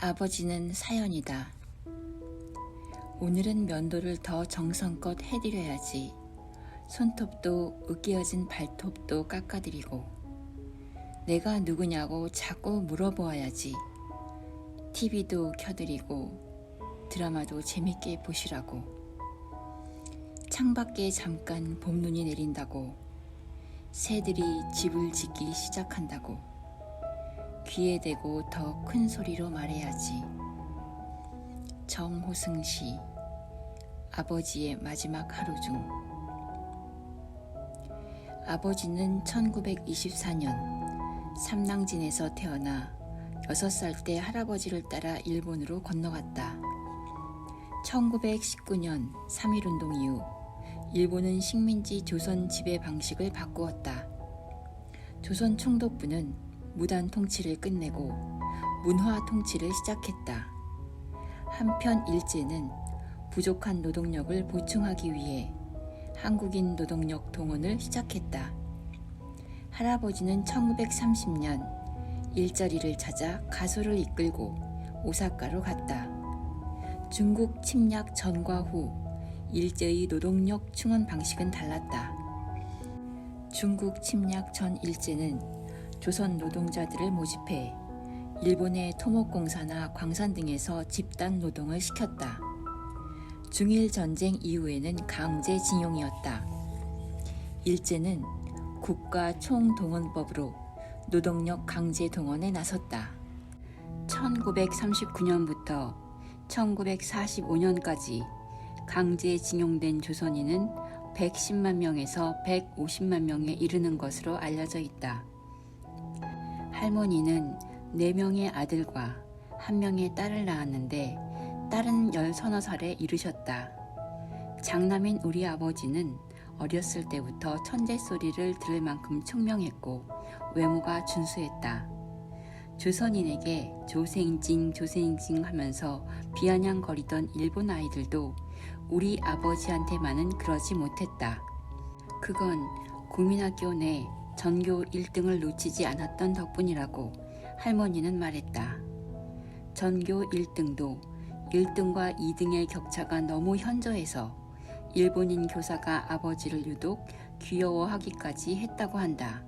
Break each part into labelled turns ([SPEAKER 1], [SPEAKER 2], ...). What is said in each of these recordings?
[SPEAKER 1] 아버지는 사연이다. 오늘은 면도를 더 정성껏 해드려야지. 손톱도 으깨어진 발톱도 깎아드리고 내가 누구냐고 자꾸 물어보아야지. TV도 켜드리고 드라마도 재밌게 보시라고. 창밖에 잠깐 봄눈이 내린다고 새들이 집을 짓기 시작한다고 귀에 대고 더 큰 소리로 말해야지. 정호승 시 아버지의 마지막 하루 중. 아버지는 1924년 삼낭진에서 태어나 6살 때 할아버지를 따라 일본으로 건너갔다. 1919년 3.1운동 이후 일본은 식민지 조선 지배 방식을 바꾸었다. 조선 총독부는 무단 통치를 끝내고 문화 통치를 시작했다. 한편 일제는 부족한 노동력을 보충하기 위해 한국인 노동력 동원을 시작했다. 할아버지는 1930년 일자리를 찾아 가소를 이끌고 오사카로 갔다. 중국 침략 전과 후 일제의 노동력 충원 방식은 달랐다. 중국 침략 전 일제는 조선 노동자들을 모집해 일본의 토목공사나 광산 등에서 집단 노동을 시켰다. 중일 전쟁 이후에는 강제징용이었다. 일제는 국가 총동원법으로 노동력 강제 동원에 나섰다. 1939년부터 1945년까지 강제징용된 조선인은 110만 명에서 150만 명에 이르는 것으로 알려져 있다. 할머니는 4명의 아들과 1명의 딸을 낳았는데 딸은 10서너 살에 이르셨다. 장남인 우리 아버지는 어렸을 때부터 천재 소리를 들을 만큼 총명했고 외모가 준수했다. 조선인에게 조생징 하면서 비아냥거리던 일본 아이들도 우리 아버지한테만은 그러지 못했다. 그건 국민학교 내 전교 1등을 놓치지 않았던 덕분이라고 할머니는 말했다. 전교 1등도 1등과 2등의 격차가 너무 현저해서 일본인 교사가 아버지를 유독 귀여워하기까지 했다고 한다.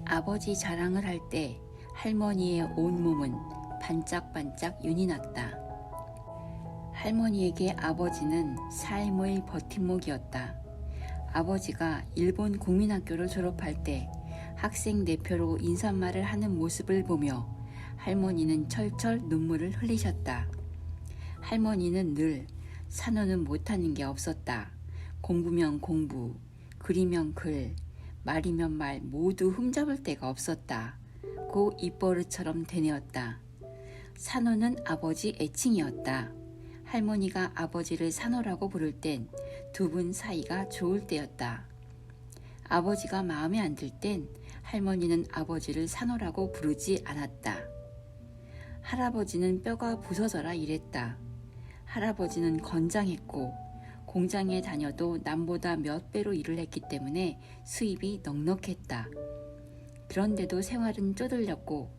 [SPEAKER 1] 아버지 자랑을 할 때 할머니의 온몸은 반짝반짝 윤이 났다. 할머니에게 아버지는 삶의 버팀목이었다. 아버지가 일본 국민학교를 졸업할 때 학생 대표로 인사말을 하는 모습을 보며 할머니는 철철 눈물을 흘리셨다. 할머니는 늘 산호는 못하는 게 없었다. 공부면 공부, 글이면 글, 말이면 말 모두 흠잡을 데가 없었다. 고 입버릇처럼 되뇌었다. 산호는 아버지 애칭이었다. 할머니가 아버지를 산호라고 부를 땐 두 분 사이가 좋을 때였다. 아버지가 마음에 안 들 땐 할머니는 아버지를 산호라고 부르지 않았다. 할아버지는 뼈가 부서져라 이랬다. 할아버지는 건장했고 공장에 다녀도 남보다 몇 배로 일을 했기 때문에 수입이 넉넉했다. 그런데도 생활은 쪼들렸고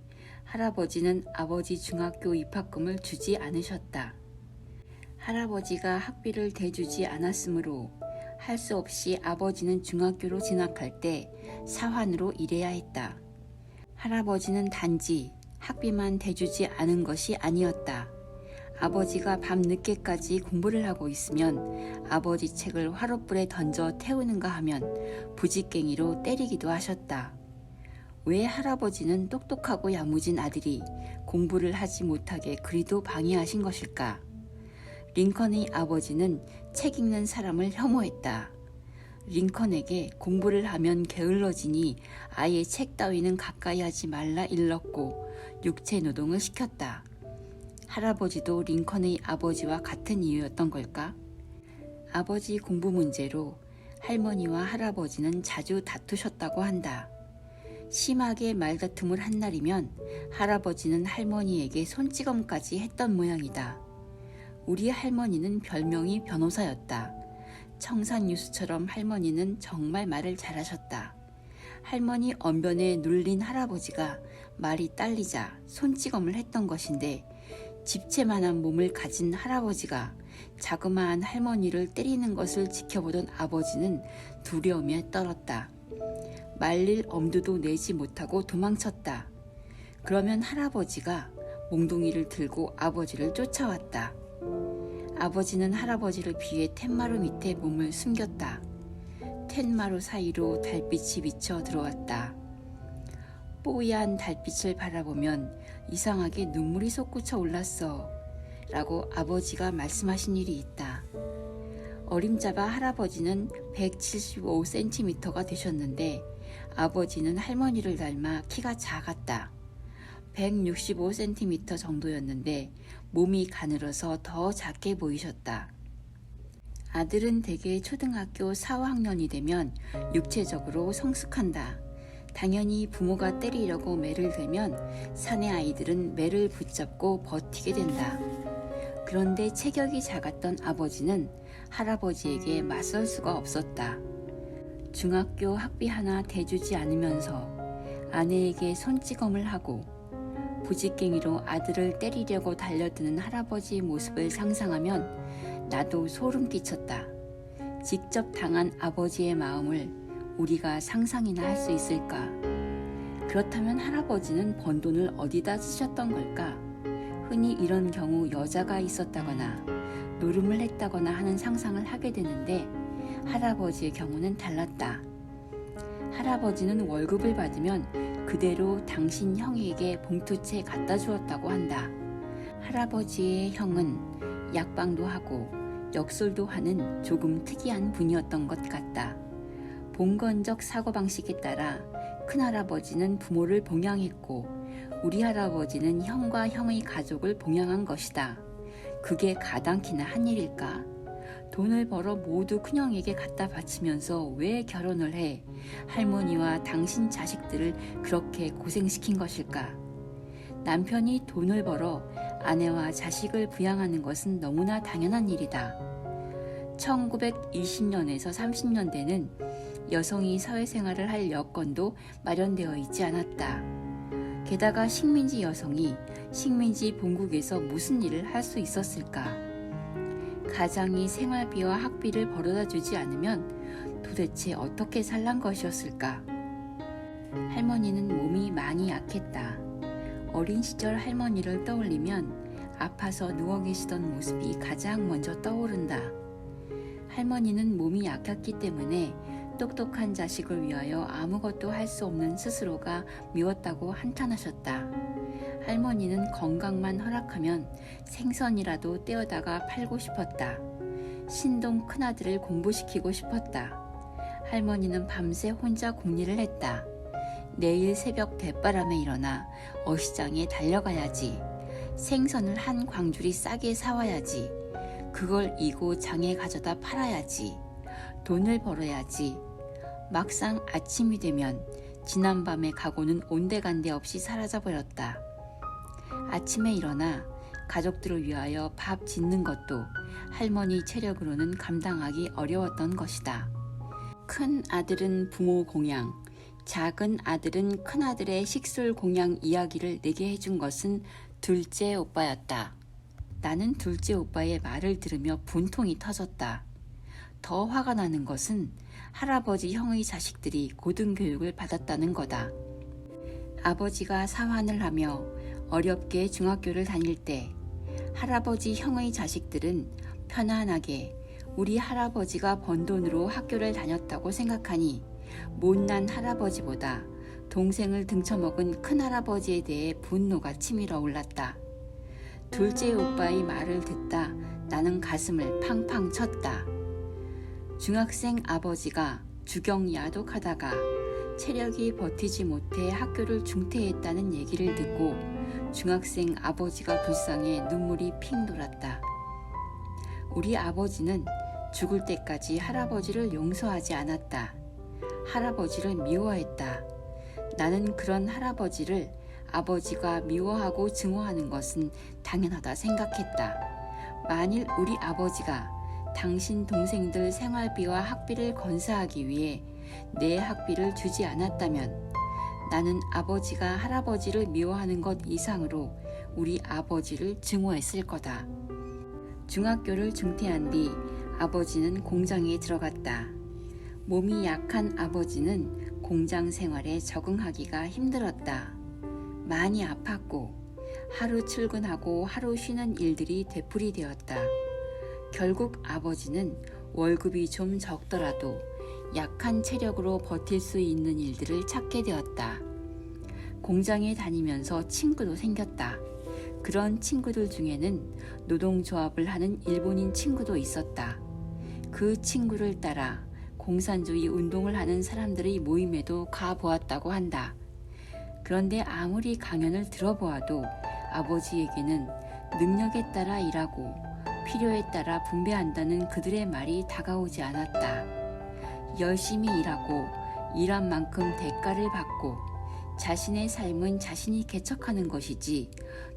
[SPEAKER 1] 할아버지는 아버지 중학교 입학금을 주지 않으셨다. 할아버지가 학비를 대주지 않았으므로 할 수 없이 아버지는 중학교로 진학할 때 사환으로 일해야 했다. 할아버지는 단지 학비만 대주지 않은 것이 아니었다. 아버지가 밤늦게까지 공부를 하고 있으면 아버지 책을 화롯불에 던져 태우는가 하면 부직갱이로 때리기도 하셨다. 왜 할아버지는 똑똑하고 야무진 아들이 공부를 하지 못하게 그리도 방해하신 것일까? 링컨의 아버지는 책 읽는 사람을 혐오했다. 링컨에게 공부를 하면 게을러지니 아예 책 따위는 가까이 하지 말라 일렀고 육체 노동을 시켰다. 할아버지도 링컨의 아버지와 같은 이유였던 걸까? 아버지 공부 문제로 할머니와 할아버지는 자주 다투셨다고 한다. 심하게 말다툼을 한 날이면 할아버지는 할머니에게 손찌검까지 했던 모양이다. 우리 할머니는 별명이 변호사였다. 청산유수처럼 할머니는 정말 말을 잘하셨다. 할머니 언변에 눌린 할아버지가 말이 딸리자 손찌검을 했던 것인데 집채만한 몸을 가진 할아버지가 자그마한 할머니를 때리는 것을 지켜보던 아버지는 두려움에 떨었다. 말릴 엄두도 내지 못하고 도망쳤다. 그러면 할아버지가 몽둥이를 들고 아버지를 쫓아왔다. 아버지는 할아버지를 피해 텐마루 밑에 몸을 숨겼다. 텐마루 사이로 달빛이 비쳐 들어왔다. 뽀얀 달빛을 바라보면 이상하게 눈물이 솟구쳐 올랐어 라고 아버지가 말씀하신 일이 있다. 어림잡아 할아버지는 175cm가 되셨는데 아버지는 할머니를 닮아 키가 작았다. 165cm 정도였는데 몸이 가늘어서 더 작게 보이셨다. 아들은 대개 초등학교 4, 5학년이 되면 육체적으로 성숙한다. 당연히 부모가 때리려고 매를 들면 사내 아이들은 매를 붙잡고 버티게 된다. 그런데 체격이 작았던 아버지는 할아버지에게 맞설 수가 없었다. 중학교 학비 하나 대주지 않으면서 아내에게 손찌검을 하고 부직갱이로 아들을 때리려고 달려드는 할아버지의 모습을 상상하면 나도 소름 끼쳤다. 직접 당한 아버지의 마음을 우리가 상상이나 할 수 있을까? 그렇다면 할아버지는 번 돈을 어디다 쓰셨던 걸까? 흔히 이런 경우 여자가 있었다거나 노름을 했다거나 하는 상상을 하게 되는데 할아버지의 경우는 달랐다. 할아버지는 월급을 받으면 그대로 당신 형에게 봉투채 갖다 주었다고 한다. 할아버지의 형은 약방도 하고 역술도 하는 조금 특이한 분이었던 것 같다. 봉건적 사고방식에 따라 큰할아버지는 부모를 봉양했고 우리 할아버지는 형과 형의 가족을 봉양한 것이다. 그게 가당키나 한 일일까? 돈을 벌어 모두 큰형에게 갖다 바치면서 왜 결혼을 해 할머니와 당신 자식들을 그렇게 고생시킨 것일까? 남편이 돈을 벌어 아내와 자식을 부양하는 것은 너무나 당연한 일이다. 1920년에서 30년대는 여성이 사회생활을 할 여건도 마련되어 있지 않았다. 게다가 식민지 여성이 식민지 본국에서 무슨 일을 할 수 있었을까? 가장이 생활비와 학비를 벌어다 주지 않으면 도대체 어떻게 살란 것이었을까? 할머니는 몸이 많이 약했다. 어린 시절 할머니를 떠올리면 아파서 누워 계시던 모습이 가장 먼저 떠오른다. 할머니는 몸이 약했기 때문에 똑똑한 자식을 위하여 아무것도 할 수 없는 스스로가 미웠다고 한탄하셨다. 할머니는 건강만 허락하면 생선이라도 떼어다가 팔고 싶었다. 신동 큰아들을 공부시키고 싶었다. 할머니는 밤새 혼자 공리를 했다. 내일 새벽 대바람에 일어나 어시장에 달려가야지. 생선을 한 광주리 싸게 사와야지. 그걸 이고 장에 가져다 팔아야지. 돈을 벌어야지. 막상 아침이 되면 지난밤의 각오는 온데간데 없이 사라져버렸다. 아침에 일어나 가족들을 위하여 밥 짓는 것도 할머니 체력으로는 감당하기 어려웠던 것이다. 큰 아들은 부모 공양, 작은 아들은 큰아들의 식술 공양 이야기를 내게 해준 것은 둘째 오빠였다. 나는 둘째 오빠의 말을 들으며 분통이 터졌다. 더 화가 나는 것은 할아버지 형의 자식들이 고등교육을 받았다는 거다. 아버지가 사환을 하며 어렵게 중학교를 다닐 때 할아버지 형의 자식들은 편안하게 우리 할아버지가 번 돈으로 학교를 다녔다고 생각하니 못난 할아버지보다 동생을 등쳐먹은 큰할아버지에 대해 분노가 치밀어 올랐다. 둘째 오빠의 말을 듣다 나는 가슴을 팡팡 쳤다. 중학생 아버지가 주경 야독하다가 체력이 버티지 못해 학교를 중퇴했다는 얘기를 듣고 중학생 아버지가 불쌍해 눈물이 핑 돌았다. 우리 아버지는 죽을 때까지 할아버지를 용서하지 않았다. 할아버지를 미워했다. 나는 그런 할아버지를 아버지가 미워하고 증오하는 것은 당연하다 생각했다. 만일 우리 아버지가 당신 동생들 생활비와 학비를 건사하기 위해 내 학비를 주지 않았다면 나는 아버지가 할아버지를 미워하는 것 이상으로 우리 아버지를 증오했을 거다. 중학교를 중퇴한 뒤 아버지는 공장에 들어갔다. 몸이 약한 아버지는 공장 생활에 적응하기가 힘들었다. 많이 아팠고 하루 출근하고 하루 쉬는 일들이 되풀이되었다. 결국 아버지는 월급이 좀 적더라도 약한 체력으로 버틸 수 있는 일들을 찾게 되었다. 공장에 다니면서 친구도 생겼다. 그런 친구들 중에는 노동조합을 하는 일본인 친구도 있었다. 그 친구를 따라 공산주의 운동을 하는 사람들의 모임에도 가보았다고 한다. 그런데 아무리 강연을 들어보아도 아버지에게는 능력에 따라 일하고 필요에 따라 분배한다는 그들의 말이 다가오지 않았다. 열심히 일하고 일한 만큼 대가를 받고 자신의 삶은 자신이 개척하는 것이지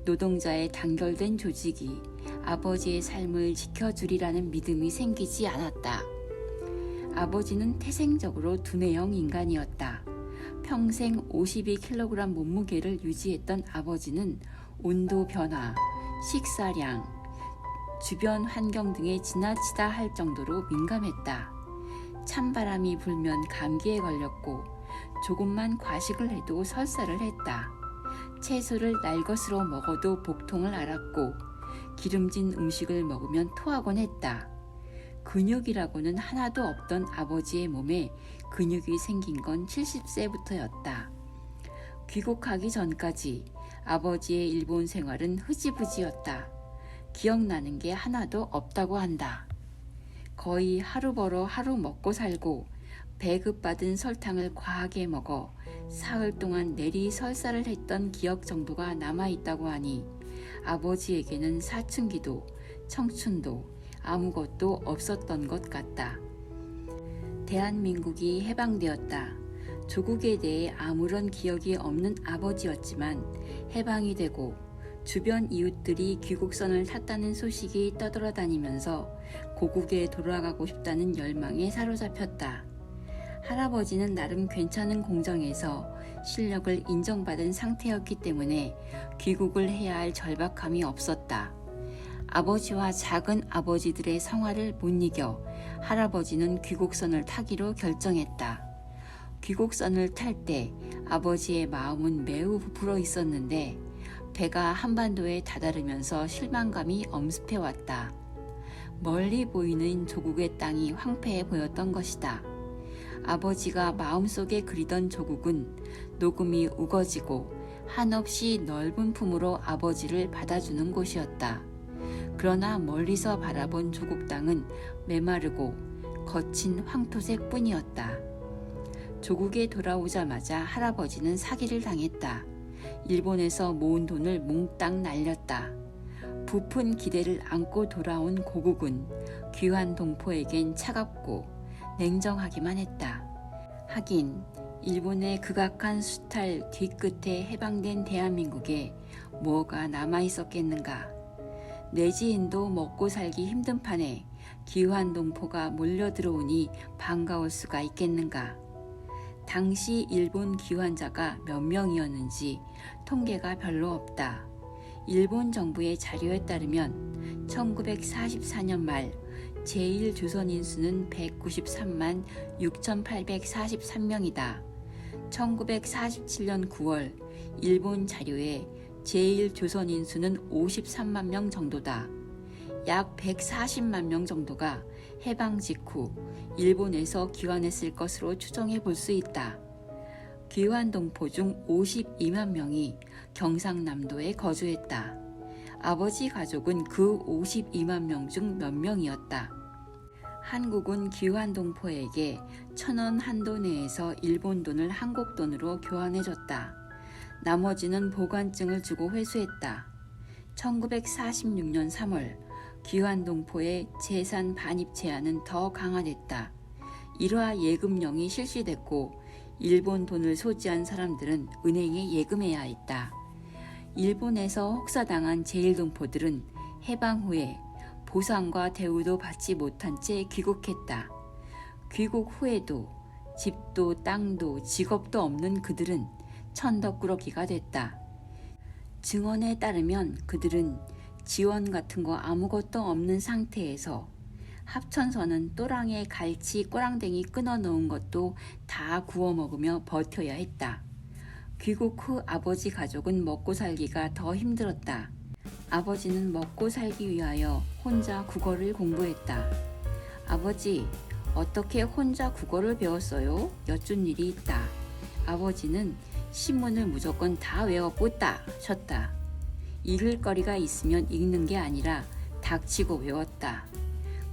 [SPEAKER 1] 노동자의 단결된 조직이 아버지의 삶을 지켜주리라는 믿음이 생기지 않았다. 아버지는 태생적으로 두뇌형 인간이었다. 평생 52kg 몸무게를 유지했던 아버지는 온도 변화, 식사량, 주변 환경 등에 지나치다 할 정도로 민감했다. 찬바람이 불면 감기에 걸렸고 조금만 과식을 해도 설사를 했다. 채소를 날것으로 먹어도 복통을 앓았고 기름진 음식을 먹으면 토하곤 했다. 근육이라고는 하나도 없던 아버지의 몸에 근육이 생긴 건 70세부터였다. 귀국하기 전까지 아버지의 일본 생활은 흐지부지였다. 기억나는 게 하나도 없다고 한다. 거의 하루 벌어 하루 먹고 살고 배급받은 설탕을 과하게 먹어 사흘 동안 내리 설사를 했던 기억 정도가 남아있다고 하니 아버지에게는 사춘기도 청춘도 아무것도 없었던 것 같다. 대한민국이 해방되었다. 조국에 대해 아무런 기억이 없는 아버지였지만 해방이 되고 주변 이웃들이 귀국선을 탔다는 소식이 떠돌아다니면서 고국에 돌아가고 싶다는 열망에 사로잡혔다. 할아버지는 나름 괜찮은 공장에서 실력을 인정받은 상태였기 때문에 귀국을 해야 할 절박함이 없었다. 아버지와 작은 아버지들의 성화를 못 이겨 할아버지는 귀국선을 타기로 결정했다. 귀국선을 탈 때 아버지의 마음은 매우 부풀어 있었는데 배가 한반도에 다다르면서 실망감이 엄습해왔다. 멀리 보이는 조국의 땅이 황폐해 보였던 것이다. 아버지가 마음속에 그리던 조국은 녹음이 우거지고 한없이 넓은 품으로 아버지를 받아주는 곳이었다. 그러나 멀리서 바라본 조국 땅은 메마르고 거친 황토색 뿐이었다. 조국에 돌아오자마자 할아버지는 사기를 당했다. 일본에서 모은 돈을 몽땅 날렸다. 부푼 기대를 안고 돌아온 고국은 귀환 동포에겐 차갑고 냉정하기만 했다. 하긴 일본의 극악한 수탈 뒤끝에 해방된 대한민국에 뭐가 남아있었겠는가. 내지인도 먹고 살기 힘든 판에 귀환 동포가 몰려들어오니 반가울 수가 있겠는가. 당시 일본 귀환자가 몇 명이었는지 통계가 별로 없다. 일본 정부의 자료에 따르면 1944년 말 제1조선인수는 193만 6,843명이다. 1947년 9월 일본 자료에 제1조선인수는 53만 명 정도다. 약 140만 명 정도가 해방 직후 일본에서 귀환했을 것으로 추정해 볼 수 있다. 귀환 동포 중 52만 명이 경상남도에 거주했다. 아버지 가족은 그 52만 명 중 몇 명이었다. 한국은 귀환 동포에게 1,000원 한도 내에서 일본 돈을 한국 돈으로 교환해줬다. 나머지는 보관증을 주고 회수했다. 1946년 3월 귀환 동포의 재산 반입 제한은 더 강화됐다. 일화 예금령이 실시됐고 일본 돈을 소지한 사람들은 은행에 예금해야 했다. 일본에서 혹사당한 제1동포들은 해방 후에 보상과 대우도 받지 못한 채 귀국했다. 귀국 후에도 집도 땅도 직업도 없는 그들은 천덕꾸러기가 됐다. 증언에 따르면 그들은 지원 같은 거 아무것도 없는 상태에서 합천선은 또랑에 갈치, 꼬랑댕이 끊어 놓은 것도 다 구워 먹으며 버텨야 했다. 귀국 후 아버지 가족은 먹고 살기가 더 힘들었다. 아버지는 먹고 살기 위하여 혼자 국어를 공부했다. 아버지, 어떻게 혼자 국어를 배웠어요? 여쭌 일이 있다. 아버지는 신문을 무조건 다 외워보다 셨다. 읽을 거리가 있으면 읽는 게 아니라 닥치고 외웠다.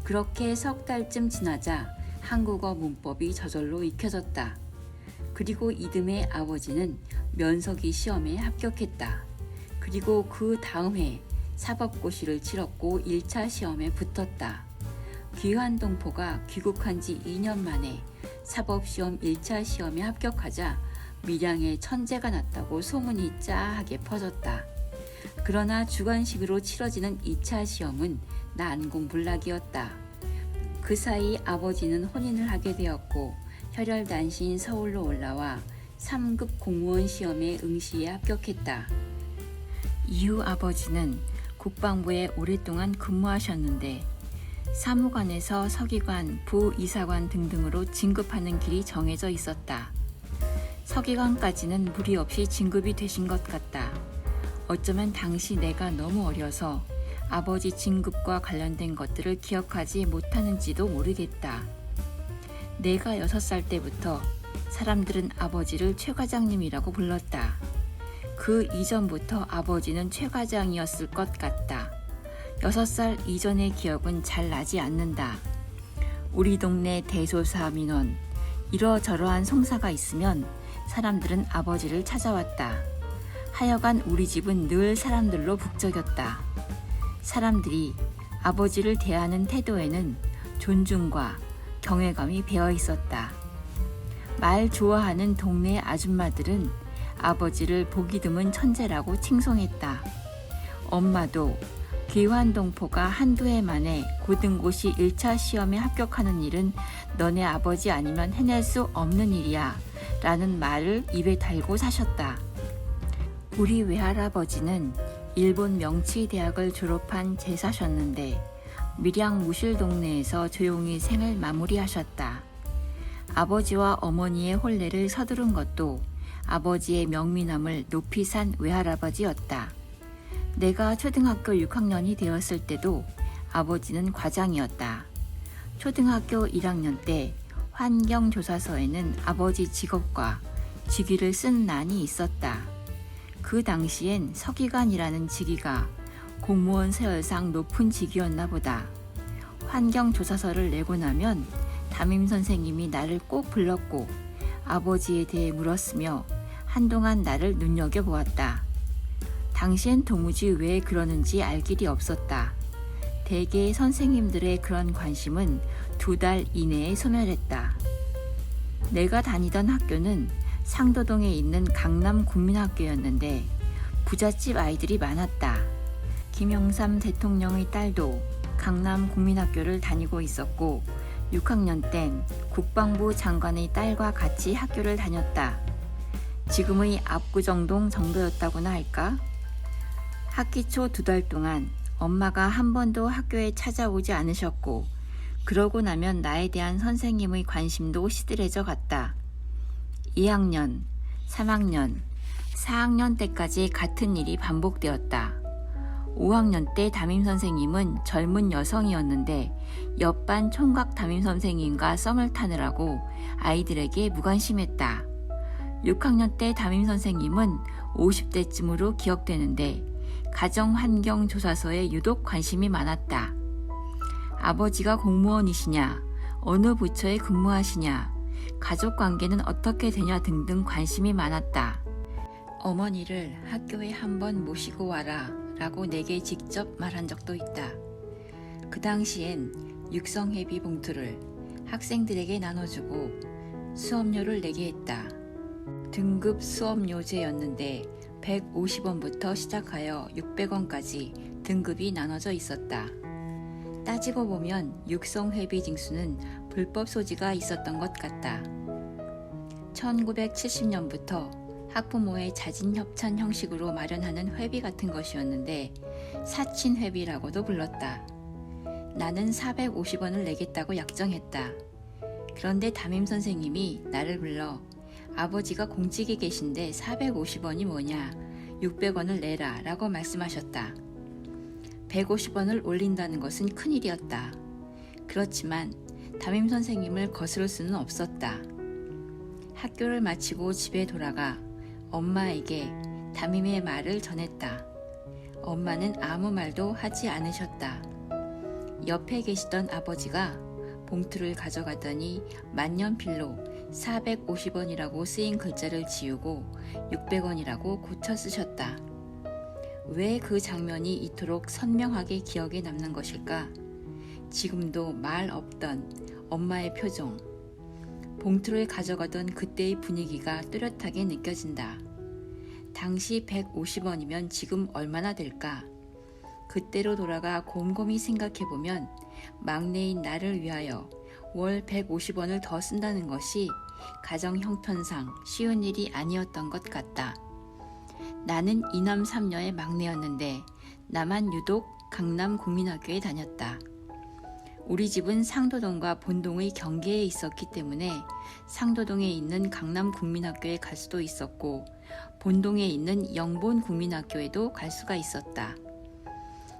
[SPEAKER 1] 그렇게 석 달쯤 지나자 한국어 문법이 저절로 익혀졌다. 그리고 이듬해 아버지는 면서기 시험에 합격했다. 그리고 그 다음 해 사법고시를 치렀고 1차 시험에 붙었다. 귀환동포가 귀국한 지 2년 만에 사법시험 1차 시험에 합격하자 밀양에 천재가 났다고 소문이 짜하게 퍼졌다. 그러나 주관식으로 치러지는 2차 시험은 난공불락이었다. 그 사이 아버지는 혼인을 하게 되었고 혈혈단신 서울로 올라와 3급 공무원 시험에 응시에 합격했다. 이후 아버지는 국방부에 오랫동안 근무하셨는데 사무관에서 서기관, 부이사관 등등으로 진급하는 길이 정해져 있었다. 서기관까지는 무리 없이 진급이 되신 것 같다. 어쩌면 당시 내가 너무 어려서 아버지 진급과 관련된 것들을 기억하지 못하는지도 모르겠다. 내가 6살 때부터 사람들은 아버지를 최 과장님이라고 불렀다. 그 이전부터 아버지는 최 과장이었을 것 같다. 6살 이전의 기억은 잘 나지 않는다. 우리 동네 대소사 민원, 이러저러한 송사가 있으면 사람들은 아버지를 찾아왔다. 하여간 우리 집은 늘 사람들로 북적였다. 사람들이 아버지를 대하는 태도에는 존중과 경외감이 배어 있었다. 말 좋아하는 동네 아줌마들은 아버지를 보기 드문 천재라고 칭송했다. 엄마도 귀환동포가 한두 해 만에 고등고시 1차 시험에 합격하는 일은 너네 아버지 아니면 해낼 수 없는 일이야 라는 말을 입에 달고 사셨다. 우리 외할아버지는 일본 명치대학을 졸업한 제사셨는데 밀양 무실 동네에서 조용히 생을 마무리하셨다. 아버지와 어머니의 혼례를 서두른 것도 아버지의 명미남을 높이 산 외할아버지였다. 내가 초등학교 6학년이 되었을 때도 아버지는 과장이었다. 초등학교 1학년 때 환경조사서에는 아버지 직업과 직위를 쓴 난이 있었다. 그 당시엔 서기관이라는 직위가 공무원 세월상 높은 직위였나 보다. 환경조사서를 내고 나면 담임선생님이 나를 꼭 불렀고 아버지에 대해 물었으며 한동안 나를 눈여겨보았다. 당시엔 도무지 왜 그러는지 알 길이 없었다. 대개 선생님들의 그런 관심은 2달 이내에 소멸했다. 내가 다니던 학교는 상도동에 있는 강남국민학교였는데 부잣집 아이들이 많았다. 김영삼 대통령의 딸도 강남국민학교를 다니고 있었고 6학년 땐 국방부 장관의 딸과 같이 학교를 다녔다. 지금의 압구정동 정도였다고나 할까? 학기 초 2달 동안 엄마가 한 번도 학교에 찾아오지 않으셨고 그러고 나면 나에 대한 선생님의 관심도 시들해져 갔다. 2학년, 3학년, 4학년 때까지 같은 일이 반복되었다. 5학년 때 담임선생님은 젊은 여성이었는데 옆반 총각 담임선생님과 썸을 타느라고 아이들에게 무관심했다. 6학년 때 담임선생님은 50대쯤으로 기억되는데 가정환경조사서에 유독 관심이 많았다. 아버지가 공무원이시냐, 어느 부처에 근무하시냐, 가족관계는 어떻게 되냐 등등 관심이 많았다. 어머니를 학교에 한번 모시고 와라 라고 내게 직접 말한 적도 있다. 그 당시엔 육성회비 봉투를 학생들에게 나눠주고 수업료를 내게 했다. 등급 수업료제였는데 150원부터 시작하여 600원까지 등급이 나눠져 있었다. 따지고 보면 육성회비 징수는 불법 소지가 있었던 것 같다. 1970년부터 학부모의 자진협찬 형식으로 마련하는 회비 같은 것이었는데 사친회비라고도 불렀다. 나는 450원을 내겠다고 약정했다. 그런데 담임선생님이 나를 불러 아버지가 공직에 계신데 450원이 뭐냐, 600원을 내라 라고 말씀하셨다. 150원을 올린다는 것은 큰일이었다. 그렇지만 담임선생님을 거스를 수는 없었다. 학교를 마치고 집에 돌아가 엄마에게 담임의 말을 전했다. 엄마는 아무 말도 하지 않으셨다. 옆에 계시던 아버지가 봉투를 가져가더니 만년필로 450원이라고 쓰인 글자를 지우고 600원이라고 고쳐 쓰셨다. 왜 그 장면이 이토록 선명하게 기억에 남는 것일까? 지금도 말 없던 엄마의 표정, 봉투를 가져가던 그때의 분위기가 뚜렷하게 느껴진다. 당시 150원이면 지금 얼마나 될까? 그때로 돌아가 곰곰이 생각해보면 막내인 나를 위하여 월 150원을 더 쓴다는 것이 가정 형편상 쉬운 일이 아니었던 것 같다. 나는 이남 3녀의 막내였는데 나만 유독 강남 국민학교에 다녔다. 우리 집은 상도동과 본동의 경계에 있었기 때문에 상도동에 있는 강남 국민학교에 갈 수도 있었고 본동에 있는 영본 국민학교에도 갈 수가 있었다.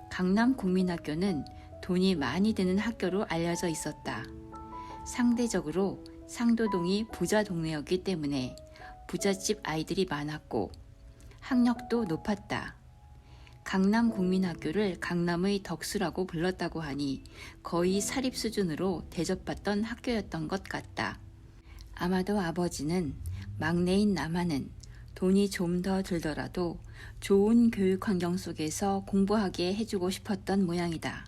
[SPEAKER 1] 강남 국민학교는 돈이 많이 드는 학교로 알려져 있었다. 상대적으로 상도동이 부자 동네였기 때문에 부잣집 아이들이 많았고 학력도 높았다. 강남 국민학교를 강남의 덕수라고 불렀다고 하니 거의 사립 수준으로 대접받던 학교였던 것 같다. 아마도 아버지는 막내인 나만은 돈이 좀 더 들더라도 좋은 교육 환경 속에서 공부하게 해주고 싶었던 모양이다.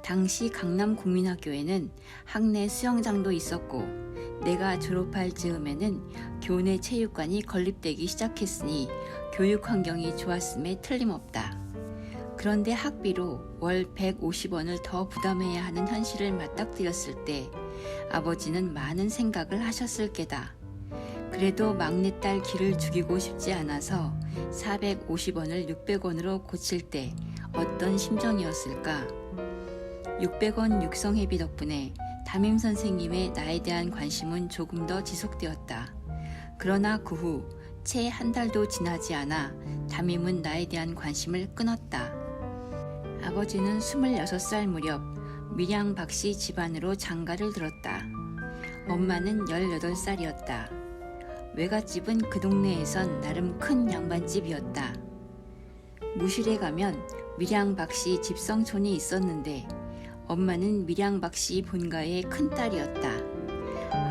[SPEAKER 1] 당시 강남 국민학교에는 학내 수영장도 있었고 내가 졸업할 즈음에는 교내 체육관이 건립되기 시작했으니 교육 환경이 좋았음에 틀림없다. 그런데 학비로 월 150원을 더 부담해야 하는 현실을 맞닥뜨렸을 때 아버지는 많은 생각을 하셨을 게다. 그래도 막내딸 기를 죽이고 싶지 않아서 450원을 600원으로 고칠 때 어떤 심정이었을까? 600원 육성회비 덕분에 담임선생님의 나에 대한 관심은 조금 더 지속되었다. 그러나 그 후 채 한 달도 지나지 않아 담임은 나에 대한 관심을 끊었다. 아버지는 26살 무렵 밀양 박씨 집안으로 장가를 들었다. 엄마는 18살이었다. 외갓집은 그 동네에선 나름 큰 양반집이었다. 무실에 가면 밀양 박씨 집성촌이 있었는데 엄마는 밀양 박씨 본가의 큰딸이었다.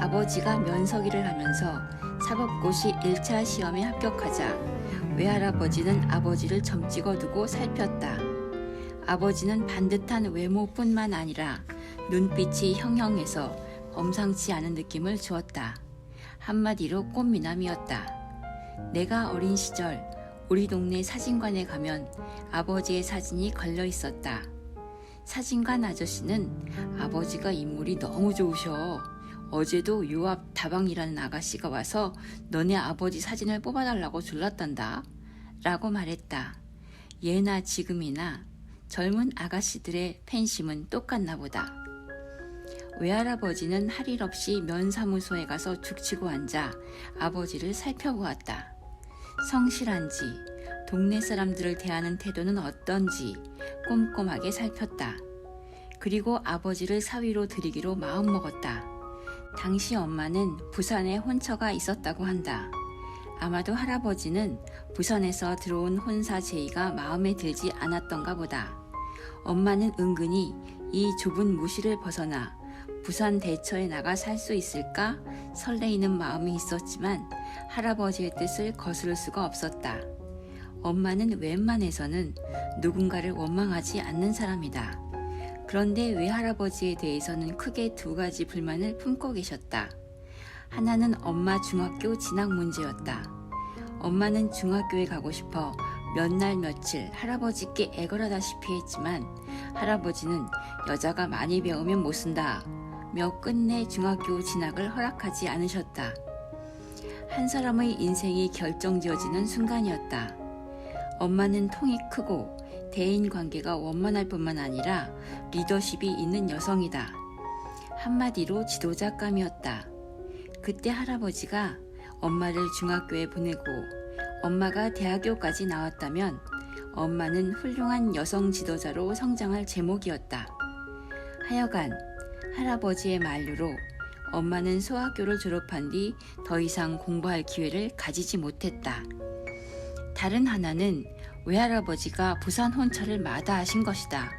[SPEAKER 1] 아버지가 면서기를 하면서 사법고시 1차 시험에 합격하자 외할아버지는 아버지를 점찍어 두고 살폈다. 아버지는 반듯한 외모뿐만 아니라 눈빛이 형형해서 범상치 않은 느낌을 주었다. 한마디로 꽃미남이었다. 내가 어린 시절 우리 동네 사진관에 가면 아버지의 사진이 걸려 있었다. 사진관 아저씨는 아버지가 인물이 너무 좋으셔. 어제도 요 앞 다방이라는 아가씨가 와서 너네 아버지 사진을 뽑아달라고 졸랐단다. 라고 말했다. 예나 지금이나 젊은 아가씨들의 팬심은 똑같나 보다. 외할아버지는 할 일 없이 면사무소에 가서 죽치고 앉아 아버지를 살펴보았다. 성실한지, 동네 사람들을 대하는 태도는 어떤지 꼼꼼하게 살폈다. 그리고 아버지를 사위로 들이기로 마음먹었다. 당시 엄마는 부산에 혼처가 있었다고 한다. 아마도 할아버지는 부산에서 들어온 혼사 제의가 마음에 들지 않았던가 보다. 엄마는 은근히 이 좁은 무실을 벗어나 부산 대처에 나가 살 수 있을까 설레이는 마음이 있었지만 할아버지의 뜻을 거스를 수가 없었다. 엄마는 웬만해서는 누군가를 원망하지 않는 사람이다. 그런데 외할아버지에 대해서는 크게 두 가지 불만을 품고 계셨다. 하나는 엄마 중학교 진학 문제였다. 엄마는 중학교에 가고 싶어 몇 날 며칠 할아버지께 애걸하다시피 했지만 할아버지는 여자가 많이 배우면 못 쓴다 며 끝내 중학교 진학을 허락하지 않으셨다. 한 사람의 인생이 결정지어지는 순간이었다. 엄마는 통이 크고 대인 관계가 원만할 뿐만 아니라 리더십이 있는 여성이다. 한마디로 지도자감이었다. 그때 할아버지가 엄마를 중학교에 보내고 엄마가 대학교까지 나왔다면 엄마는 훌륭한 여성 지도자로 성장할 제목이었다. 하여간 할아버지의 만류로 엄마는 소학교를 졸업한 뒤 더 이상 공부할 기회를 가지지 못했다. 다른 하나는 외할아버지가 부산 혼처를 마다하신 것이다.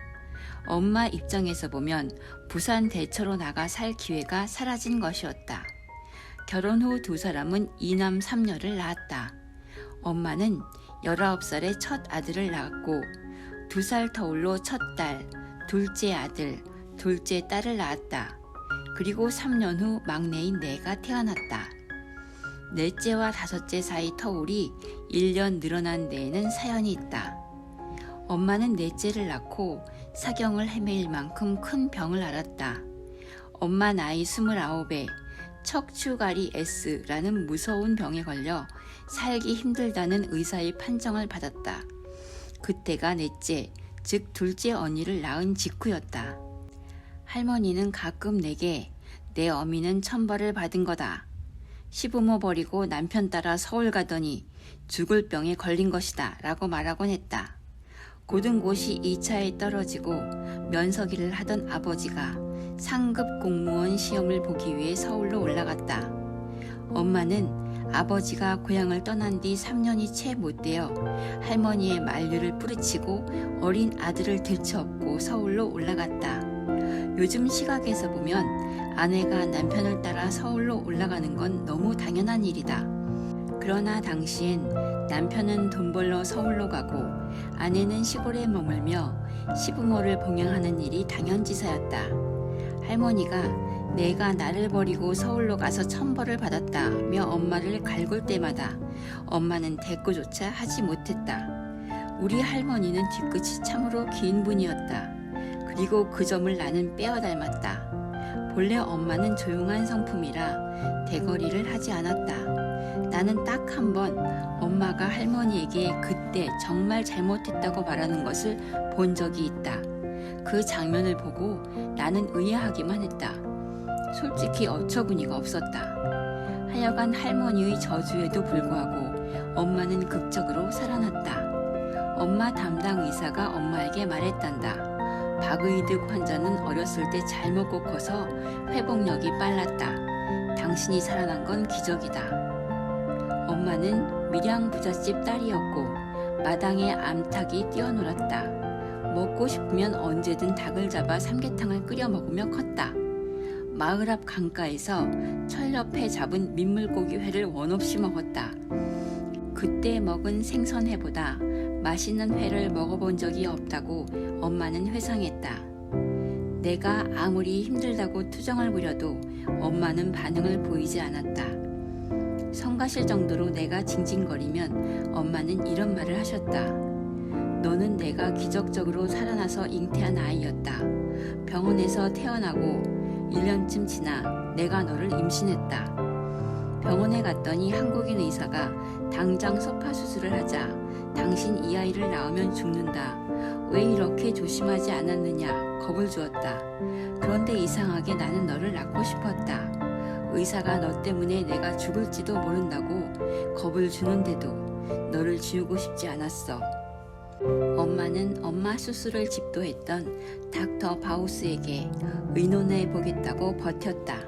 [SPEAKER 1] 엄마 입장에서 보면 부산 대처로 나가 살 기회가 사라진 것이었다. 결혼 후 두 사람은 2남 3녀를 낳았다. 엄마는 19살에 첫 아들을 낳았고 2살 터울로 첫 딸, 둘째 아들, 둘째 딸을 낳았다. 그리고 3년 후 막내인 내가 태어났다. 넷째와 다섯째 사이 터울이 1년 늘어난 데에는 사연이 있다. 엄마는 넷째를 낳고 사경을 헤매일 만큼 큰 병을 앓았다. 엄마 나이 29에 척추가리 S라는 무서운 병에 걸려 살기 힘들다는 의사의 판정을 받았다. 그때가 넷째, 즉 둘째 언니를 낳은 직후였다. 할머니는 가끔 내게 내 어미는 천벌을 받은 거다. 시부모 버리고 남편 따라 서울 가더니 죽을 병에 걸린 것이다 라고 말하곤 했다. 고등고시 2차에 떨어지고 면서기를 하던 아버지가 상급 공무원 시험을 보기 위해 서울로 올라갔다. 엄마는 아버지가 고향을 떠난 뒤 3년이 채 못 되어 할머니의 만류를 뿌리치고 어린 아들을 들쳐업고 서울로 올라갔다. 요즘 시각에서 보면 아내가 남편을 따라 서울로 올라가는 건 너무 당연한 일이다. 그러나 당시엔 남편은 돈 벌러 서울로 가고 아내는 시골에 머물며 시부모를 봉양하는 일이 당연지사였다. 할머니가 내가 나를 버리고 서울로 가서 천벌을 받았다며 엄마를 갈굴 때마다 엄마는 대꾸조차 하지 못했다. 우리 할머니는 뒤끝이 참으로 긴 분이었다. 그리고 그 점을 나는 빼어 닮았다. 본래 엄마는 조용한 성품이라 대거리를 하지 않았다. 나는 딱 한 번 엄마가 할머니에게 그때 정말 잘못했다고 말하는 것을 본 적이 있다. 그 장면을 보고 나는 의아하기만 했다. 솔직히 어처구니가 없었다. 하여간 할머니의 저주에도 불구하고 엄마는 극적으로 살아났다. 엄마 담당 의사가 엄마에게 말했단다. 박의득 환자는 어렸을 때 잘 먹고 커서 회복력이 빨랐다. 당신이 살아난 건 기적이다. 엄마는 밀양 부잣집 딸이었고 마당에 암탉이 뛰어놀았다. 먹고 싶으면 언제든 닭을 잡아 삼계탕을 끓여 먹으며 컸다. 마을 앞 강가에서 철 옆에 잡은 민물고기 회를 원없이 먹었다. 그때 먹은 생선회보다 맛있는 회를 먹어본 적이 없다고 엄마는 회상했다. 내가 아무리 힘들다고 투정을 부려도 엄마는 반응을 보이지 않았다. 성가실 정도로 내가 징징거리면 엄마는 이런 말을 하셨다. 너는 내가 기적적으로 살아나서 잉태한 아이였다. 병원에서 태어나고 1년쯤 지나 내가 너를 임신했다. 병원에 갔더니 한국인 의사가 당장 소파 수술을 하자 당신 이 아이를 낳으면 죽는다. 왜 이렇게 조심하지 않았느냐 겁을 주었다. 그런데 이상하게 나는 너를 낳고 싶었다. 의사가 너 때문에 내가 죽을지도 모른다고 겁을 주는데도 너를 지우고 싶지 않았어. 엄마는 엄마 수술을 집도했던 닥터 바우스에게 의논해 보겠다고 버텼다.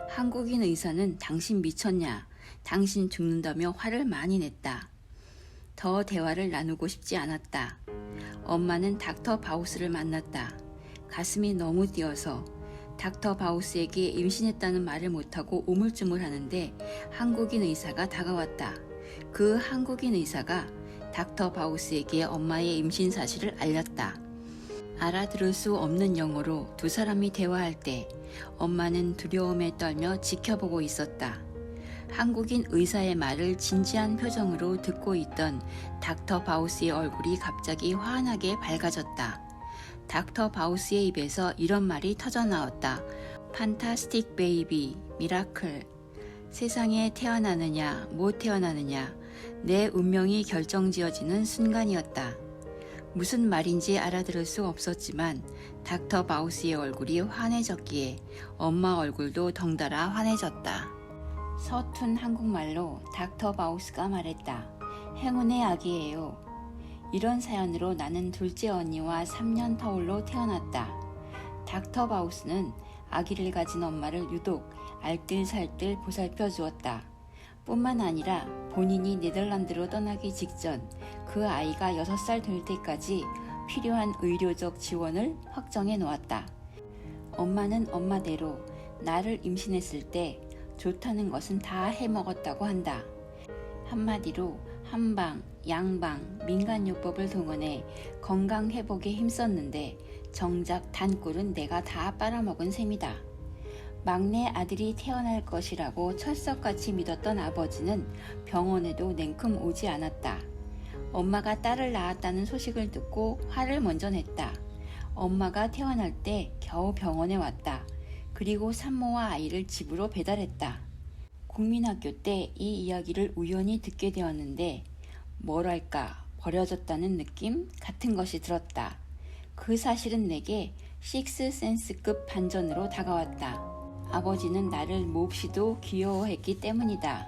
[SPEAKER 1] 한국인 의사는 당신 미쳤냐? 당신 죽는다며 화를 많이 냈다. 더 대화를 나누고 싶지 않았다. 엄마는 닥터 바우스를 만났다. 가슴이 너무 뛰어서 닥터 바우스에게 임신했다는 말을 못하고 우물쭈물하는데 한국인 의사가 다가왔다. 그 한국인 의사가 닥터 바우스에게 엄마의 임신 사실을 알렸다. 알아들을 수 없는 영어로 두 사람이 대화할 때 엄마는 두려움에 떨며 지켜보고 있었다. 한국인 의사의 말을 진지한 표정으로 듣고 있던 닥터 바우스의 얼굴이 갑자기 환하게 밝아졌다. 닥터 바우스의 입에서 이런 말이 터져나왔다. 판타스틱 베이비, 미라클. 세상에 태어나느냐 못 태어나느냐 내 운명이 결정지어지는 순간이었다. 무슨 말인지 알아들을 수 없었지만 닥터 바우스의 얼굴이 환해졌기에 엄마 얼굴도 덩달아 환해졌다. 서툰 한국말로 닥터 바우스가 말했다. 행운의 아기예요. 이런 사연으로 나는 둘째 언니와 3년 터울로 태어났다. 닥터 바우스는 아기를 가진 엄마를 유독 알뜰살뜰 보살펴 주었다. 뿐만 아니라 본인이 네덜란드로 떠나기 직전 그 아이가 6살 될 때까지 필요한 의료적 지원을 확정해 놓았다. 엄마는 엄마대로 나를 임신했을 때 좋다는 것은 다 해먹었다고 한다. 한마디로 한방, 양방, 민간요법을 동원해 건강 회복에 힘썼는데 정작 단꿀은 내가 다 빨아먹은 셈이다. 막내 아들이 태어날 것이라고 철석같이 믿었던 아버지는 병원에도 냉큼 오지 않았다. 엄마가 딸을 낳았다는 소식을 듣고 화를 먼저 냈다. 엄마가 태어날 때 겨우 병원에 왔다. 그리고 산모와 아이를 집으로 배달했다. 국민학교 때 이 이야기를 우연히 듣게 되었는데 뭐랄까 버려졌다는 느낌 같은 것이 들었다. 그 사실은 내게 식스센스급 반전으로 다가왔다. 아버지는 나를 몹시도 귀여워했기 때문이다.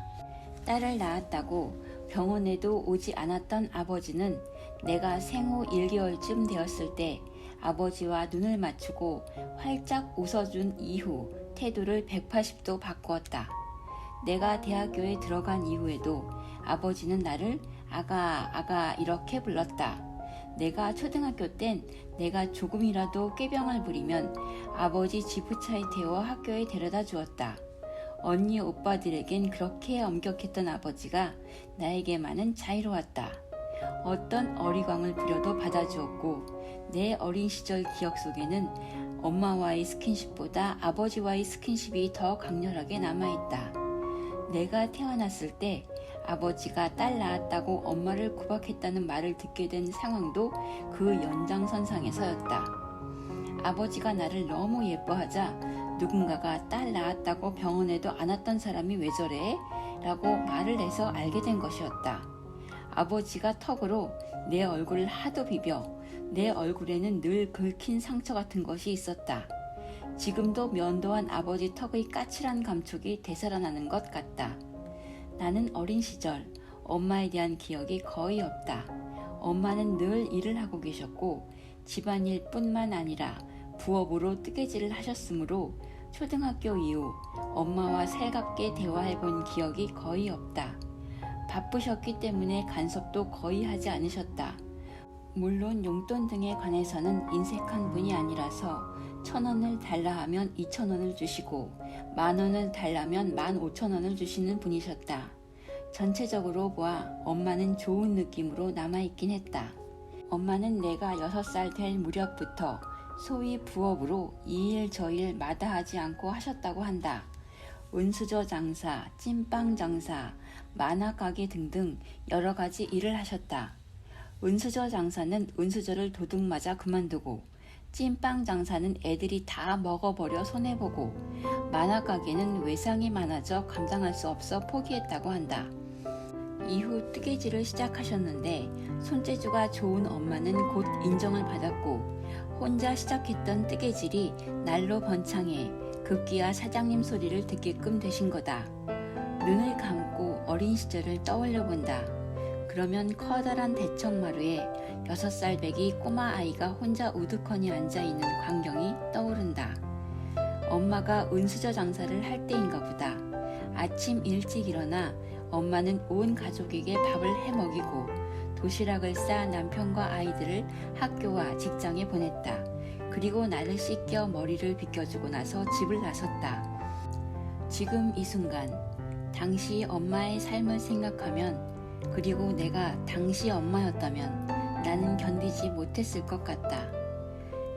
[SPEAKER 1] 딸을 낳았다고 병원에도 오지 않았던 아버지는 내가 생후 1개월쯤 되었을 때 아버지와 눈을 맞추고 활짝 웃어준 이후 태도를 180도 바꾸었다. 내가 대학교에 들어간 이후에도 아버지는 나를 아가 이렇게 불렀다. 내가 초등학교 땐 내가 조금이라도 꾀병을 부리면 아버지 지프차에 태워 학교에 데려다 주었다. 언니 오빠들에겐 그렇게 엄격했던 아버지가 나에게만은 자유로웠다. 어떤 어리광을 부려도 받아주었고 내 어린 시절 기억 속에는 엄마와의 스킨십보다 아버지와의 스킨십이 더 강렬하게 남아있다. 내가 태어났을 때 아버지가 딸 낳았다고 엄마를 구박했다는 말을 듣게 된 상황도 그 연장선상에서였다. 아버지가 나를 너무 예뻐하자 누군가가 딸 낳았다고 병원에도 안 왔던 사람이 왜 저래? 라고 말을 해서 알게 된 것이었다. 아버지가 턱으로 내 얼굴을 하도 비벼 내 얼굴에는 늘 긁힌 상처 같은 것이 있었다. 지금도 면도한 아버지 턱의 까칠한 감촉이 되살아나는 것 같다. 나는 어린 시절 엄마에 대한 기억이 거의 없다. 엄마는 늘 일을 하고 계셨고 집안일뿐만 아니라 부업으로 뜨개질을 하셨으므로 초등학교 이후 엄마와 살갑게 대화해본 기억이 거의 없다. 바쁘셨기 때문에 간섭도 거의 하지 않으셨다. 물론 용돈 등에 관해서는 인색한 분이 아니라서 1,000원을 달라 하면 2,000원을 주시고 10,000원을 달라면 15,000원을 주시는 분이셨다. 전체적으로 보아 엄마는 좋은 느낌으로 남아있긴 했다. 엄마는 내가 6살 될 무렵부터 소위 부업으로 이 일 저 일 마다하지 않고 하셨다고 한다. 은수저 장사, 찐빵 장사, 만화가게 등등 여러 가지 일을 하셨다. 은수저 장사는 은수저를 도둑 맞아 그만두고 찐빵 장사는 애들이 다 먹어버려 손해보고 만화가게는 외상이 많아져 감당할 수 없어 포기했다고 한다. 이후 뜨개질을 시작하셨는데 손재주가 좋은 엄마는 곧 인정을 받았고 혼자 시작했던 뜨개질이 날로 번창해 급기야 사장님 소리를 듣게끔 되신 거다. 눈을 감고 어린 시절을 떠올려 본다. 그러면 커다란 대청마루에 6살 배기 꼬마 아이가 혼자 우두커니 앉아있는 광경이 떠오른다. 엄마가 은수저 장사를 할 때인가 보다. 아침 일찍 일어나 엄마는 온 가족에게 밥을 해먹이고 도시락을 싸 남편과 아이들을 학교와 직장에 보냈다. 그리고 나를 씻겨 머리를 빗겨주고 나서 집을 나섰다. 지금 이 순간 당시 엄마의 삶을 생각하면 그리고 내가 당시 엄마였다면 나는 견디지 못했을 것 같다.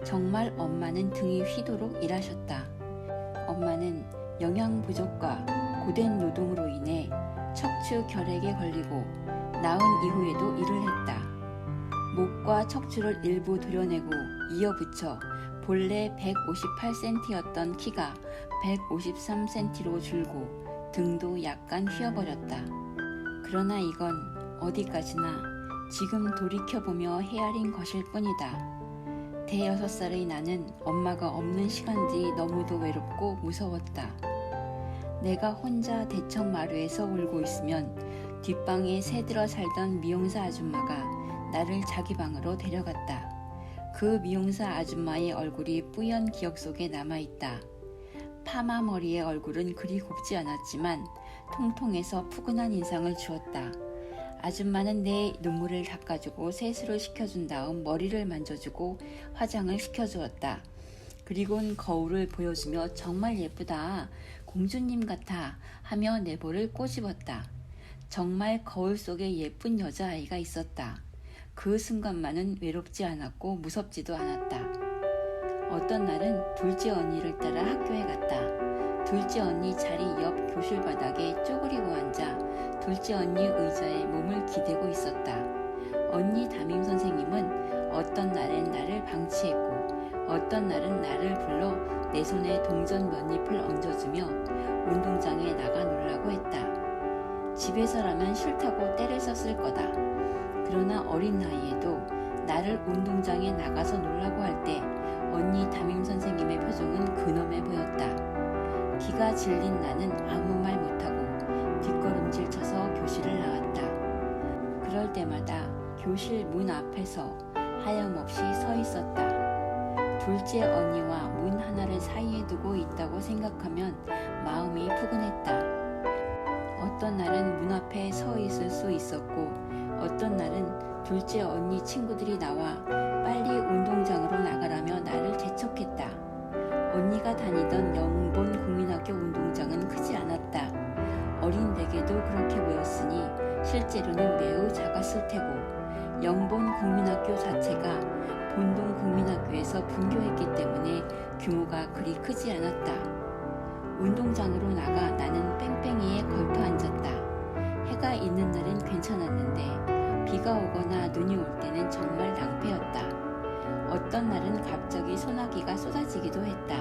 [SPEAKER 1] 정말 엄마는 등이 휘도록 일하셨다. 엄마는 영양 부족과 고된 노동으로 인해 척추 결핵에 걸리고 낳은 이후에도 일을 했다. 목과 척추를 일부 도려내고 이어붙여 본래 158cm였던 키가 153cm로 줄고 등도 약간 휘어버렸다. 그러나 이건 어디까지나 지금 돌이켜보며 헤아린 것일 뿐이다. 대여섯 살의 나는 엄마가 없는 시간들이 너무도 외롭고 무서웠다. 내가 혼자 대청 마루에서 울고 있으면 뒷방에 새들어 살던 미용사 아줌마가 나를 자기 방으로 데려갔다. 그 미용사 아줌마의 얼굴이 뿌연 기억 속에 남아있다. 파마 머리의 얼굴은 그리 곱지 않았지만 통통해서 푸근한 인상을 주었다. 아줌마는 내 눈물을 닦아주고 세수를 시켜준 다음 머리를 만져주고 화장을 시켜주었다. 그리곤 거울을 보여주며 정말 예쁘다, 공주님 같아 하며 내 볼을 꼬집었다. 정말 거울 속에 예쁜 여자아이가 있었다. 그 순간만은 외롭지 않았고 무섭지도 않았다. 어떤 날은 둘째 언니를 따라 학교에 갔다. 둘째 언니 자리 옆 교실 바닥에 쪼그리고 앉아 둘째 언니 의자에 몸을 기대고 있었다. 언니 담임 선생님은 어떤 날엔 나를 방치했고 어떤 날은 나를 불러 내 손에 동전 몇 잎을 얹어주며 운동장에 나가 놀라고 했다. 집에서라면 싫다고 때를 썼을 거다. 그러나 어린 나이에도 나를 운동장에 나가서 놀라고 할 때 언니 담임 선생님의 표정은 근엄해 보였다. 기가 질린 나는 아무 말 못하고 뒷걸음질 쳐서 교실을 나왔다. 그럴 때마다 교실 문 앞에서 하염없이 서 있었다. 둘째 언니와 문 하나를 사이에 두고 있다고 생각하면 마음이 푸근했다. 어떤 날은 문 앞에 서 있을 수 있었고 어떤 날은 둘째 언니 친구들이 나와 빨리 운동장으로 나가라며 나를 재촉했다. 언니가 다니던 영본 국민학교 운동장은 크지 않았다. 어린 내게도 그렇게 보였으니 실제로는 매우 작았을 테고 영본 국민학교 자체가 본동 국민학교에서 분교했기 때문에 규모가 그리 크지 않았다. 운동장으로 나가 나는 뺑뺑이에 걸터 앉았다. 해가 있는 날은 괜찮았는데 비가 오거나 눈이 올 때는 정말 낭패였다. 어떤 날은 갑자기 소나기가 쏟아지기도 했다.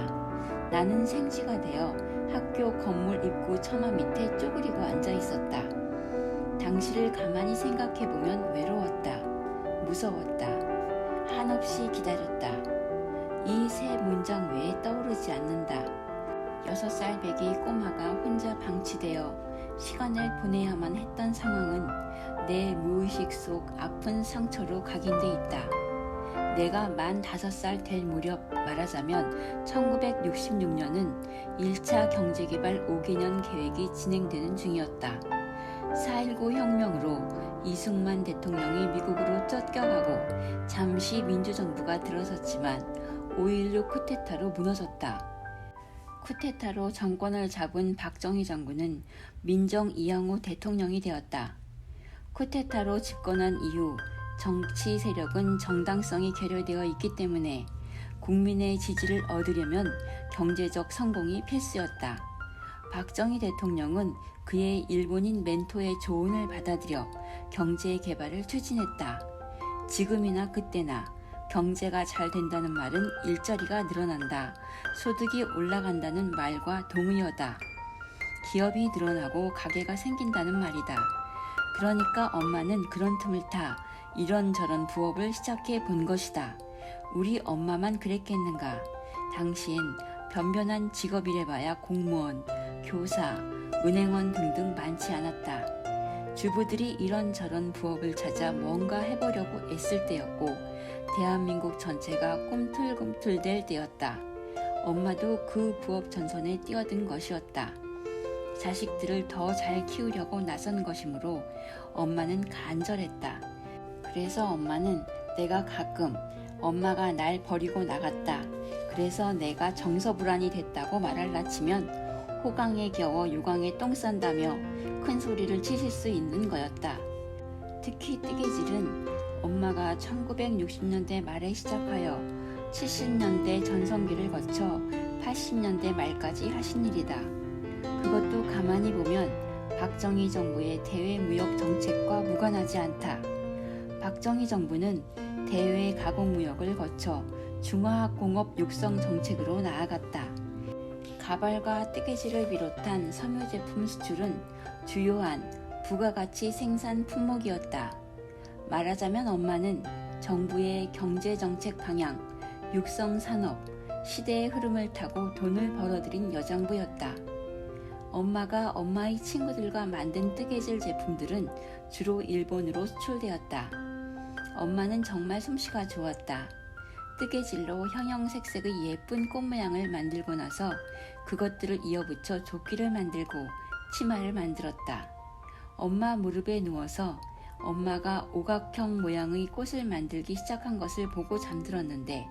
[SPEAKER 1] 나는 생쥐가 되어 학교 건물 입구 처마 밑에 쪼그리고 앉아 있었다. 당시를 가만히 생각해보면 외로웠다. 무서웠다. 한없이 기다렸다. 이 세 문장 외에 떠오르지 않는다. 6살 배기 꼬마가 혼자 방치되어 시간을 보내야만 했던 상황은 내 무의식 속 아픈 상처로 각인돼 있다. 내가 만 5살 될 무렵, 말하자면 1966년은 1차 경제개발 5개년 계획이 진행되는 중이었다. 4.19 혁명으로 이승만 대통령이 미국으로 쫓겨가고 잠시 민주정부가 들어섰지만 5.16 쿠데타로 무너졌다. 쿠데타로 정권을 잡은 박정희 정부는 민정 이양호 대통령이 되었다. 쿠데타로 집권한 이후 정치 세력은 정당성이 결여되어 있기 때문에 국민의 지지를 얻으려면 경제적 성공이 필수였다. 박정희 대통령은 그의 일본인 멘토의 조언을 받아들여 경제 개발을 추진했다. 지금이나 그때나 경제가 잘 된다는 말은 일자리가 늘어난다, 소득이 올라간다는 말과 동의어다. 기업이 늘어나고 가게가 생긴다는 말이다. 그러니까 엄마는 그런 틈을 타 이런저런 부업을 시작해 본 것이다. 우리 엄마만 그랬겠는가? 당시엔 변변한 직업이래봐야 공무원, 교사, 은행원 등등 많지 않았다. 주부들이 이런저런 부업을 찾아 뭔가 해보려고 애쓸 때였고 대한민국 전체가 꿈틀꿈틀댈 때였다. 엄마도 그 부업 전선에 뛰어든 것이었다. 자식들을 더 잘 키우려고 나선 것이므로 엄마는 간절했다. 그래서 엄마는 내가 가끔 엄마가 날 버리고 나갔다, 그래서 내가 정서불안이 됐다고 말할 나치면 호강에 겨워 유광에 똥 싼다며 큰 소리를 치실 수 있는 거였다. 특히 뜨개질은 엄마가 1960년대 말에 시작하여 70년대 전성기를 거쳐 80년대 말까지 하신 일이다. 그것도 가만히 보면 박정희 정부의 대외무역 정책과 무관하지 않다. 박정희 정부는 대외 가공무역을 거쳐 중화공업 육성 정책으로 나아갔다. 가발과 뜨개질을 비롯한 섬유 제품 수출은 주요한 부가가치 생산 품목이었다. 말하자면 엄마는 정부의 경제정책 방향, 육성산업, 시대의 흐름을 타고 돈을 벌어들인 여장부였다. 엄마가 엄마의 친구들과 만든 뜨개질 제품들은 주로 일본으로 수출되었다. 엄마는 정말 솜씨가 좋았다. 뜨개질로 형형색색의 예쁜 꽃 모양을 만들고 나서 그것들을 이어붙여 조끼를 만들고 치마를 만들었다. 엄마 무릎에 누워서 엄마가 오각형 모양의 꽃을 만들기 시작한 것을 보고 잠들었는데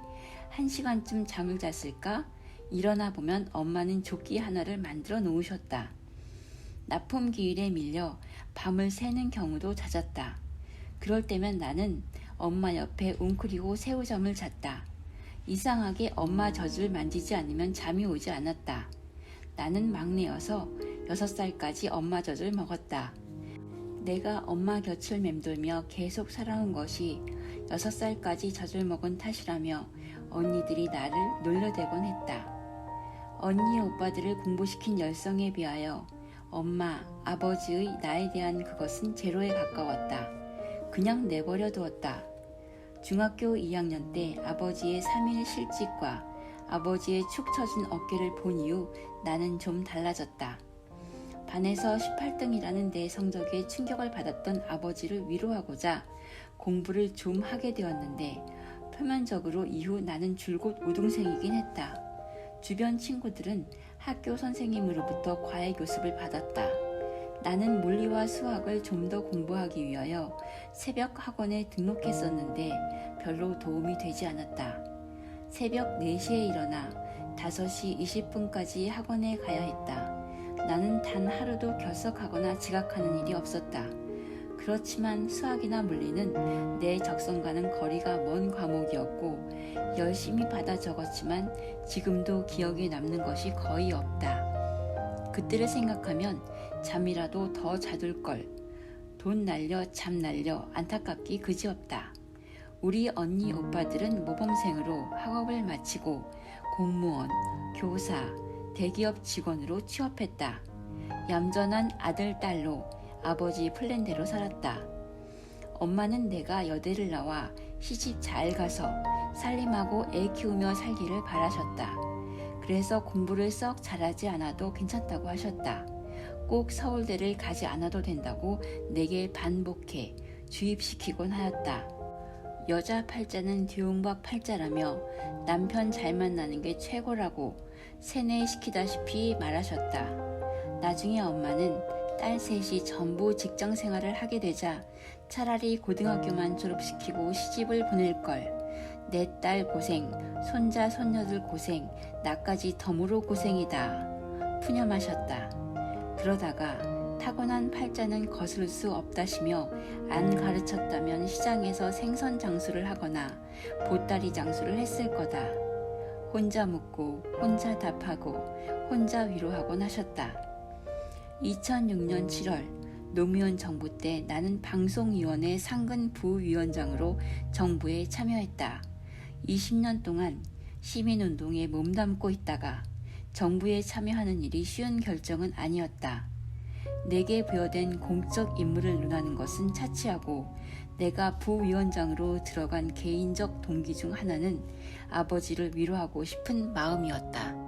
[SPEAKER 1] 1시간쯤 잠을 잤을까? 일어나 보면 엄마는 조끼 하나를 만들어 놓으셨다. 납품 기일에 밀려 밤을 새는 경우도 잦았다. 그럴 때면 나는 엄마 옆에 웅크리고 새우잠을 잤다. 이상하게 엄마 젖을 만지지 않으면 잠이 오지 않았다. 나는 막내여서 6살까지 엄마 젖을 먹었다. 내가 엄마 곁을 맴돌며 계속 살아온 것이 6살까지 젖을 먹은 탓이라며 언니들이 나를 놀려대곤 했다. 언니 오빠들을 공부시킨 열성에 비하여 엄마, 아버지의 나에 대한 그것은 제로에 가까웠다. 그냥 내버려 두었다. 중학교 2학년 때 아버지의 3일 실직과 아버지의 축 처진 어깨를 본 이후 나는 좀 달라졌다. 반에서 18등이라는 내 성적에 충격을 받았던 아버지를 위로하고자 공부를 좀 하게 되었는데 표면적으로 이후 나는 줄곧 우등생이긴 했다. 주변 친구들은 학교 선생님으로부터 과외 교습을 받았다. 나는 물리와 수학을 좀 더 공부하기 위하여 새벽 학원에 등록했었는데 별로 도움이 되지 않았다. 새벽 4시에 일어나 5시 20분까지 학원에 가야 했다. 나는 단 하루도 결석하거나 지각하는 일이 없었다. 그렇지만 수학이나 물리는 내 적성과는 거리가 먼 과목이었고 열심히 받아 적었지만 지금도 기억에 남는 것이 거의 없다. 그때를 생각하면 잠이라도 더 자둘걸. 돈 날려 잠 날려 안타깝기 그지없다. 우리 언니 오빠들은 모범생으로 학업을 마치고 공무원, 교사, 대기업 직원으로 취업했다. 얌전한 아들, 딸로 아버지 플랜대로 살았다. 엄마는 내가 여대를 나와 시집 잘 가서 살림하고 애 키우며 살기를 바라셨다. 그래서 공부를 썩 잘하지 않아도 괜찮다고 하셨다. 꼭 서울대를 가지 않아도 된다고 내게 반복해 주입시키곤 하였다. 여자 팔자는 뒤웅박 팔자라며 남편 잘 만나는 게 최고라고 세뇌시키다시피 말하셨다. 나중에 엄마는 딸 셋이 전부 직장 생활을 하게 되자 차라리 고등학교만 졸업시키고 시집을 보낼걸. 내 딸 고생, 손자 손녀들 고생, 나까지 덤으로 고생이다. 푸념하셨다. 그러다가 타고난 팔자는 거슬 수 없다시며 안 가르쳤다면 시장에서 생선 장수를 하거나 보따리 장수를 했을 거다. 혼자 묻고 혼자 답하고 혼자 위로하곤 하셨다. 2006년 7월 노무현 정부 때 나는 방송위원회 상근 부위원장으로 정부에 참여했다. 20년 동안 시민운동에 몸담고 있다가 정부에 참여하는 일이 쉬운 결정은 아니었다. 내게 부여된 공적 임무를 논하는 것은 차치하고 내가 부위원장으로 들어간 개인적 동기 중 하나는 아버지를 위로하고 싶은 마음이었다.